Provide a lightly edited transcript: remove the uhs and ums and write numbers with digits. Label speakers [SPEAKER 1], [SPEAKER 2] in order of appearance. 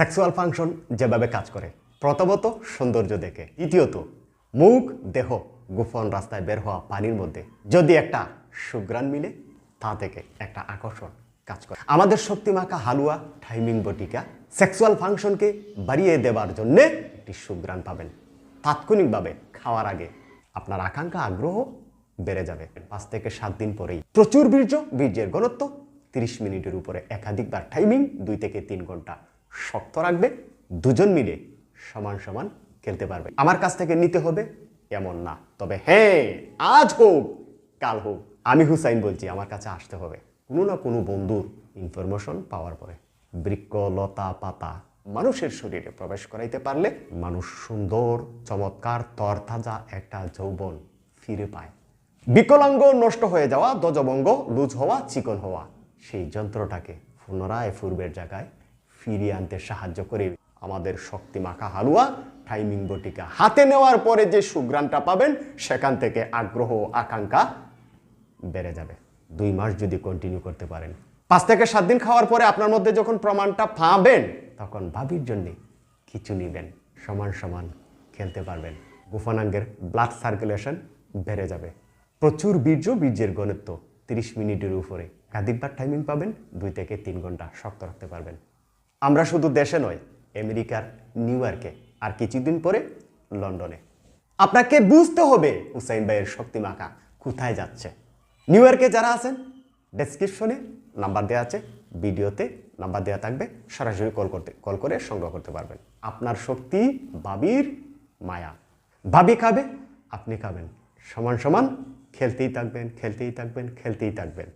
[SPEAKER 1] Sexual function যেভাবে কাজ করে, প্রথমত সৌন্দর্য দেখে, দ্বিতীয়ত মুখ দেহ গোপন রাস্তায় বের হওয়া পানির মধ্যে যদি একটা সুঘ্রাণ মিলে তা থেকে একটা আকর্ষণ কাজ করে। আমাদের শক্তিমাখা হালুয়া টাইমিং বটিকা সেক্সুয়াল ফাংশনকে বাড়িয়ে দেওয়ার জন্য একটি সুঘ্রাণ পাবেন। তাৎক্ষণিকভাবে খাওয়ার আগে আপনার আকাঙ্ক্ষা আগ্রহ বেড়ে যাবে। 5 থেকে 7 দিন পরেই প্রচুর বীর্যের ঘনত্ব 30 মিনিটের উপরে একাধিকবার টাইমিং 2 থেকে 3 ঘন্টা শক্ত রাখবে। দুজন মিলে সমান সমান খেলতে পারবে। আমার কাছ থেকে নিতে হবে এমন না, তবে হ্যাঁ আজ হোক কাল হোক আমি হুসাইন বলছি, আমার কাছে আসতে হবে। কোনো না কোনো বন্ধুর ইনফরমেশন পাওয়ার পরে বৃক্ষ লতা পাতা মানুষের শরীরে প্রবেশ করাইতে পারলে মানুষ সুন্দর চমৎকার তরতাজা একটা যৌবন ফিরে পায়। বিকলাঙ্গ নষ্ট হয়ে যাওয়া, ধ্বজভঙ্গ লুজ হওয়া, চিকন হওয়া সেই যন্ত্রটাকে পুনরায় পূর্বের জায়গায় ফিরিয়ে আনতে সাহায্য করে আমাদের শক্তিমাখা হালুয়া টাইমিং বটিকা। হাতে নেওয়ার পরে যে সুঘ্রাণটা পাবেন সেখান থেকে আগ্রহ আকাঙ্ক্ষা বেড়ে যাবে। 2 মাস যদি কন্টিনিউ করতে পারেন, 5 থেকে 7 দিন খাওয়ার পরে আপনার মধ্যে যখন প্রমাণটা পাবেন তখন ভাবির জন্য কিছু নিবেন, সমান সমান খেলতে পারবেন। গোপনাঙ্গের ব্লাড সার্কুলেশন বেড়ে যাবে। প্রচুর বীর্যের ঘনত্ব 30 মিনিটের উপরে একাধিকবার টাইমিং পাবেন। 2 থেকে 3 ঘন্টা শক্ত রাখতে পারবেন। আমরা শুধু দেশে নয়, আমেরিকার নিউ ইয়র্কে, আর কিছুদিন পরে লন্ডনে। আপনাকে বুঝতে হবে হুসাইন ভাইয়ের শক্তিমাখা কোথায় যাচ্ছে। নিউ ইয়র্কে যারা আছেন ডেসক্রিপশনে নাম্বার দেওয়া আছে, ভিডিওতে নাম্বার দেওয়া থাকবে, সরাসরি কল করে সংগ্রহ করতে পারবেন। আপনার শক্তি ভাবির মায়া, ভাবি খাবে আপনি খাবেন, সমান সমান খেলতেই থাকবেন।